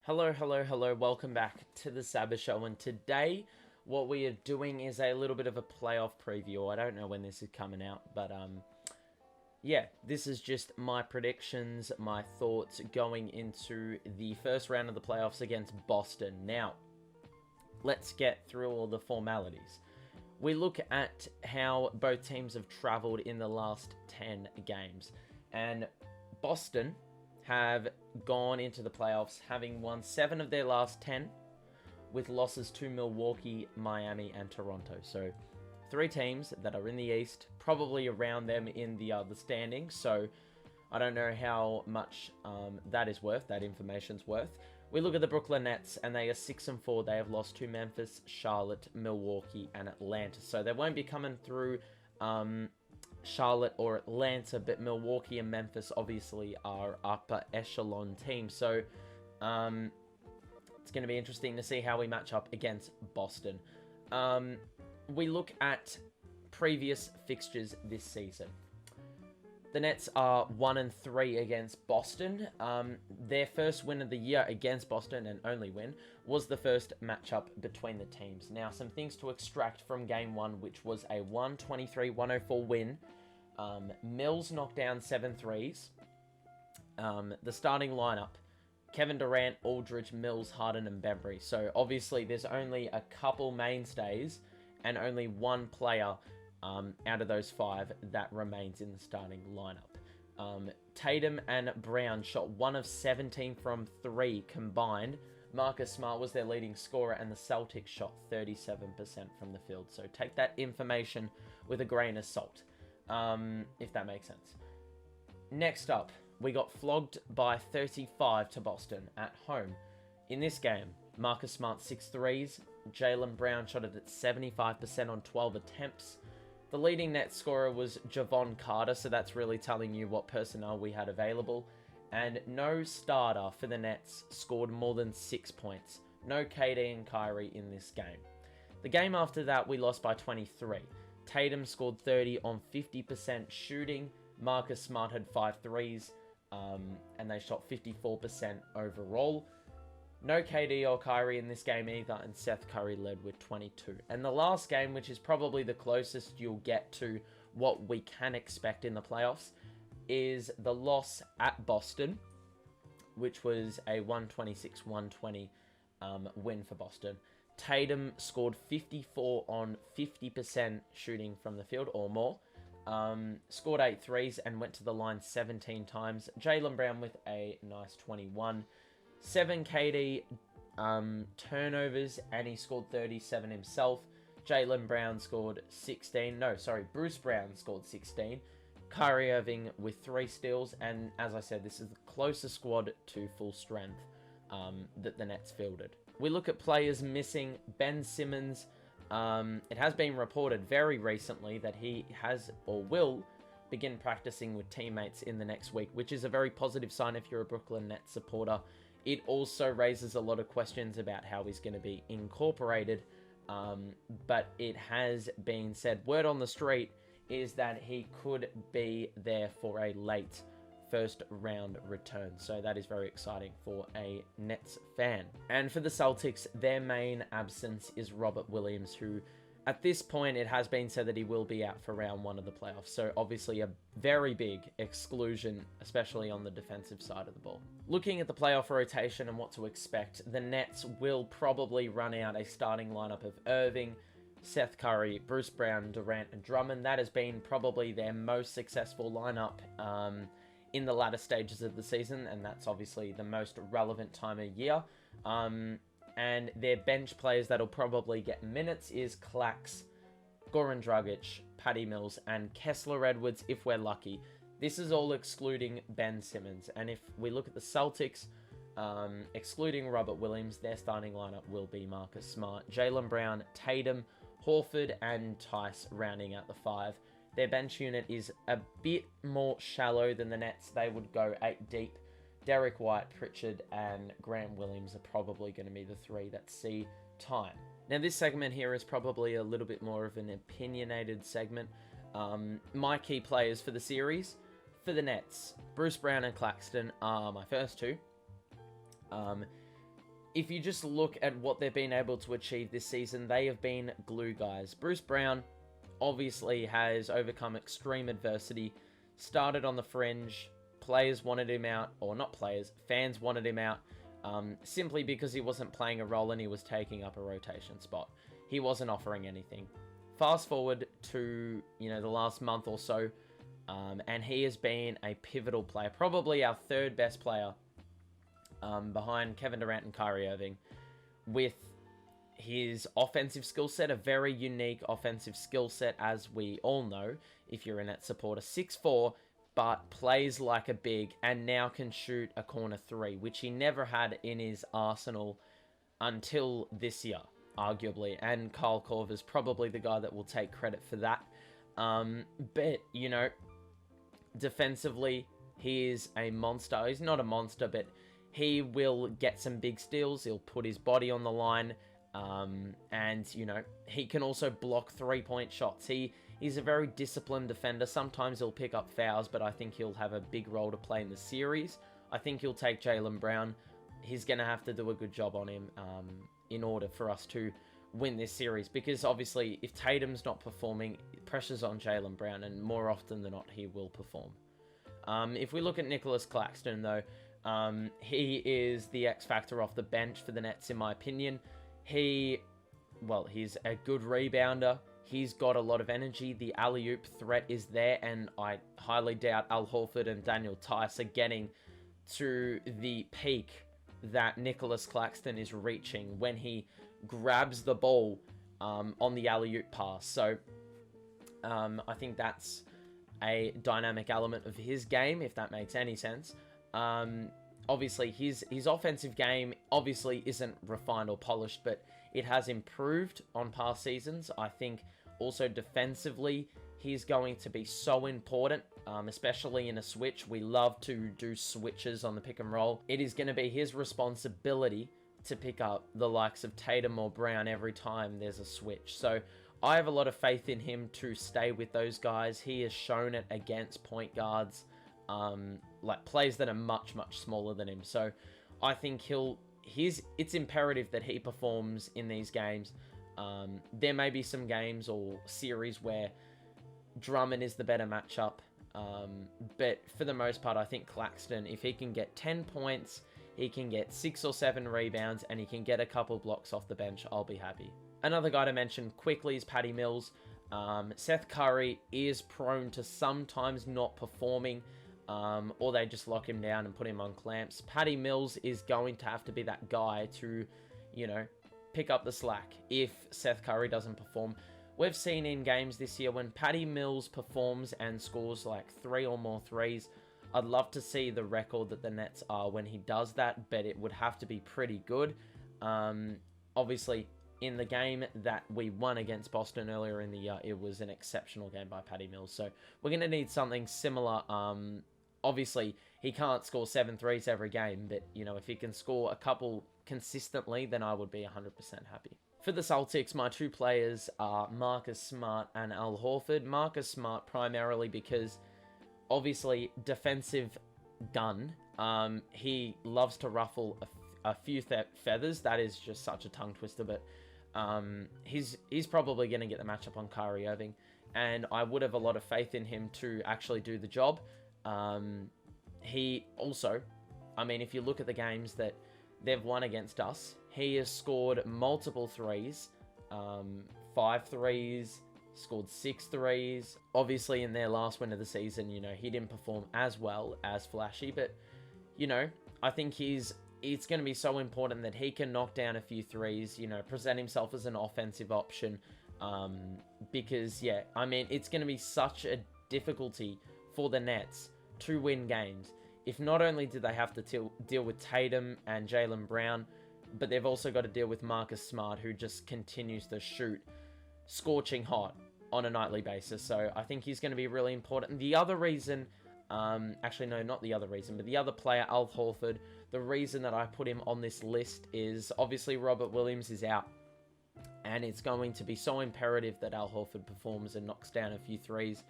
Hello, hello, hello. Welcome back to the Saba Show. And today, what we are doing is a little bit of a playoff preview. I don't know when this is coming out, but yeah, this is just my predictions, my thoughts going into the first round of the playoffs against Boston. Now, let's get through all the formalities. We look at how both teams have travelled in the last 10 games, and Boston have gone into the playoffs having won 7 of their last 10 with losses to Milwaukee, Miami, and Toronto. So 3 teams that are in the East, probably around them in the standings. So I don't know how much that is worth, that information's worth. We look at the Brooklyn Nets, and they are 6-4. They have lost to Memphis, Charlotte, Milwaukee, and Atlanta. So they won't be coming through Charlotte or Atlanta, but Milwaukee and Memphis obviously are upper echelon teams. So it's going to be interesting to see how we match up against Boston. We look at previous fixtures this season. The Nets are 1-3 against Boston. Their first win of the year against Boston, and only win, was the first matchup between the teams. Now, some things to extract from Game 1, which was a 123-104 win. Mills knocked down 7 threes. The starting lineup: Kevin Durant, Aldridge, Mills, Harden, and Bembry. So, obviously, there's only a couple mainstays and only one player out of those 5 that remains in the starting lineup. Tatum and Brown shot 1 of 17 from 3 combined. Marcus Smart was their leading scorer, and the Celtics shot 37% from the field. So take that information with a grain of salt, if that makes sense. Next up, we got flogged by 35 to Boston at home. In this game, Marcus Smart 6 threes. Jaylen Brown shot it at 75% on 12 attempts. The leading net scorer was Javon Carter, so that's really telling you what personnel we had available. And no starter for the Nets scored more than 6 points. No KD and Kyrie in this game. The game after that, we lost by 23. Tatum scored 30 on 50% shooting. Marcus Smart had 5 threes, and they shot 54% overall. No KD or Kyrie in this game either, and Seth Curry led with 22. And the last game, which is probably the closest you'll get to what we can expect in the playoffs, is the loss at Boston, which was a 126-120 win for Boston. Tatum scored 54 on 50% shooting from the field or more. Scored 8 threes and went to the line 17 times. Jaylen Brown with a nice 21. 7 KD turnovers, and he scored 37 himself. Jaylen Brown scored 16. Bruce Brown scored 16. Kyrie Irving with 3 steals, and as I said, this is the closest squad to full strength that the Nets fielded. We look at players missing. Ben Simmons, it has been reported very recently that he has or will begin practicing with teammates in the next week, which is a very positive sign if you're a Brooklyn Nets supporter. It also raises a lot of questions about how he's going to be incorporated, but it has been said, word on the street is that he could be there for a late first round return. So that is very exciting for a Nets fan. And for the Celtics, their main absence is Robert Williams, who at this point, it has been said that he will be out for round 1 of the playoffs. So obviously a very big exclusion, especially on the defensive side of the ball. Looking at the playoff rotation and what to expect, the Nets will probably run out a starting lineup of Irving, Seth Curry, Bruce Brown, Durant, and Drummond. That has been probably their most successful lineup in the latter stages of the season, and that's obviously the most relevant time of year. And their bench players that'll probably get minutes is Clax, Goran Dragic, Patty Mills, and Kessler Edwards if we're lucky. This is all excluding Ben Simmons. And if we look at the Celtics, excluding Robert Williams, their starting lineup will be Marcus Smart, Jaylen Brown, Tatum, Horford, and Tice rounding out the 5. Their bench unit is a bit more shallow than the Nets. They would go 8 deep. Derek White, Pritchard, and Grant Williams are probably going to be the 3 that see time. Now, this segment here is probably a little bit more of an opinionated segment. My key players for the series, for the Nets, Bruce Brown and Claxton are my first 2. if you just look at what they've been able to achieve this season, they have been glue guys. Bruce Brown obviously has overcome extreme adversity, started on the fringe, players wanted him out, or not players, fans wanted him out, simply because he wasn't playing a role and he was taking up a rotation spot. He wasn't offering anything. Fast forward to, the last month or so, and he has been a pivotal player, probably our third best player, behind Kevin Durant and Kyrie Irving, with his offensive skill set, a very unique offensive skill set, as we all know, if you're a Nets supporter. 6'4", but plays like a big, and now can shoot a corner three, which he never had in his arsenal until this year, arguably. And Kyle Korver's probably the guy that will take credit for that. But, defensively, he is a monster. He's not a monster, but he will get some big steals. He'll put his body on the line. And, he can also block three-point shots. He's a very disciplined defender. Sometimes he'll pick up fouls, but I think he'll have a big role to play in the series. I think he'll take Jaylen Brown. He's going to have to do a good job on him in order for us to win this series. Because, obviously, if Tatum's not performing, pressure's on Jaylen Brown, and more often than not, he will perform. If we look at Nicholas Claxton, though, he is the X factor off the bench for the Nets, in my opinion. He's a good rebounder. He's got a lot of energy. The alley-oop threat is there, and I highly doubt Al Horford and Daniel Tice are getting to the peak that Nicholas Claxton is reaching when he grabs the ball on the alley-oop pass. So I think that's a dynamic element of his game, if that makes any sense. Obviously, his offensive game obviously isn't refined or polished, but it has improved on past seasons. I think also defensively, he's going to be so important, especially in a switch. We love to do switches on the pick and roll. It is going to be his responsibility to pick up the likes of Tatum or Brown every time there's a switch. So I have a lot of faith in him to stay with those guys. He has shown it against point guards, like plays that are much, much smaller than him. So I think it's imperative that he performs in these games. There may be some games or series where Drummond is the better matchup. But for the most part, I think Claxton, if he can get 10 points, he can get 6 or 7 rebounds, and he can get a couple blocks off the bench, I'll be happy. Another guy to mention quickly is Patty Mills. Seth Curry is prone to sometimes not performing, or they just lock him down and put him on clamps. Patty Mills is going to have to be that guy to, pick up the slack if Seth Curry doesn't perform. We've seen in games this year when Patty Mills performs and scores like 3 or more threes. I'd love to see the record that the Nets are when he does that, but it would have to be pretty good. Obviously, in the game that we won against Boston earlier in the year, it was an exceptional game by Patty Mills. So we're going to need something similar. Obviously, he can't score 7 threes every game, but, if he can score a couple consistently, then I would be 100% happy. For the Celtics, my 2 players are Marcus Smart and Al Horford. Marcus Smart primarily because, obviously, defensive gun. He loves to ruffle a few feathers. That is just such a tongue twister, but he's probably going to get the matchup on Kyrie Irving, and I would have a lot of faith in him to actually do the job. He also, if you look at the games that they've won against us, he has scored multiple threes, 5 threes, scored 6 threes. Obviously, in their last win of the season, he didn't perform as well as flashy, but, I think it's going to be so important that he can knock down a few threes, present himself as an offensive option, because, it's going to be such a difficulty for the Nets to win games. If not only do they have to deal with Tatum and Jaylen Brown, but they've also got to deal with Marcus Smart, who just continues to shoot scorching hot on a nightly basis. So I think he's going to be really important. The other reason, actually no, not the other reason, but the other player, Al Horford, the reason that I put him on this list is obviously Robert Williams is out. And it's going to be so imperative that Al Horford performs and knocks down a few threes.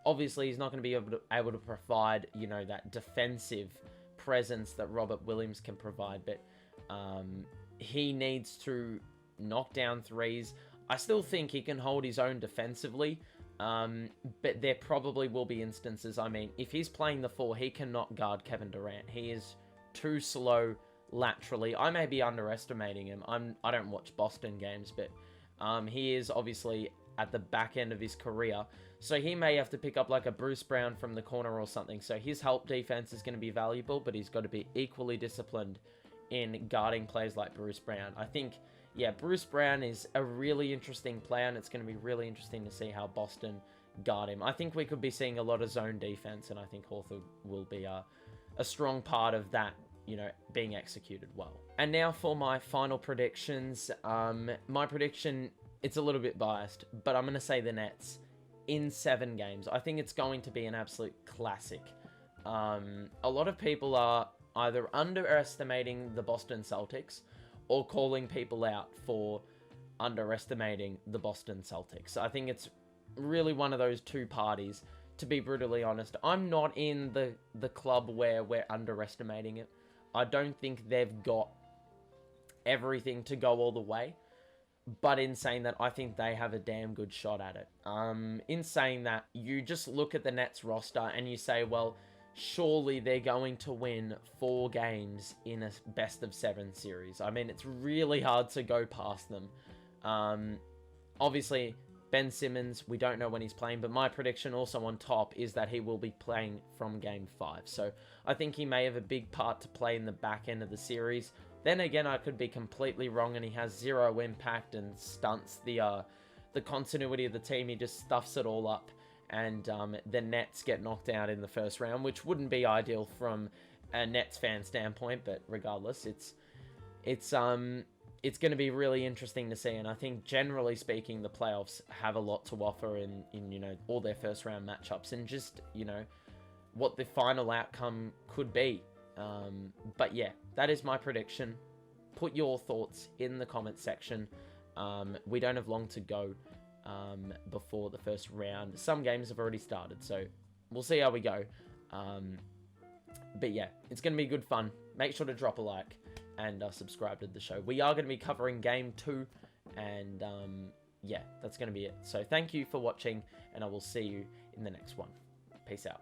Obviously, he's not going to be able to provide, that defensive presence that Robert Williams can provide. But he needs to knock down threes. I still think he can hold his own defensively, but there probably will be instances. I mean, if he's playing the 4, he cannot guard Kevin Durant. He is too slow laterally. I may be underestimating him. I don't watch Boston games, but he is obviously at the back end of his career. So he may have to pick up like a Bruce Brown from the corner or something. So his help defense is going to be valuable, but he's got to be equally disciplined in guarding players like Bruce Brown. I think, yeah, Bruce Brown is a really interesting player, and it's going to be really interesting to see how Boston guard him. I think we could be seeing a lot of zone defense, and I think Horford will be a strong part of that, you know, being executed well. And now for my final predictions. My prediction, it's a little bit biased, but I'm going to say the Nets in 7 games. I think it's going to be an absolute classic. A lot of people are either underestimating the Boston Celtics or calling people out for underestimating the Boston Celtics. I think it's really one of those two parties, to be brutally honest. I'm not in the club where we're underestimating it. I don't think they've got everything to go all the way. But in saying that, I think they have a damn good shot at it. In saying that, you just look at the Nets roster and you say, well, surely they're going to win 4 games in a best of 7 series. I mean, it's really hard to go past them. Obviously, Ben Simmons, we don't know when he's playing, but my prediction also on top is that he will be playing from Game 5. So I think he may have a big part to play in the back end of the series. Then again, I could be completely wrong and he has 0 impact and stunts the continuity of the team. He just stuffs it all up, and the Nets get knocked out in the first round, which wouldn't be ideal from a Nets fan standpoint, but regardless, it's going to be really interesting to see. And I think generally speaking, the playoffs have a lot to offer in you know, all their first round matchups and just, you know, what the final outcome could be. But yeah, that is my prediction. Put your thoughts in the comment section. We don't have long to go before the first round. Some games have already started, so we'll see how we go. But yeah, it's going to be good fun. Make sure to drop a like and subscribe to the show. We are going to be covering Game 2, and yeah, that's going to be it. So thank you for watching, and I will see you in the next one. Peace out.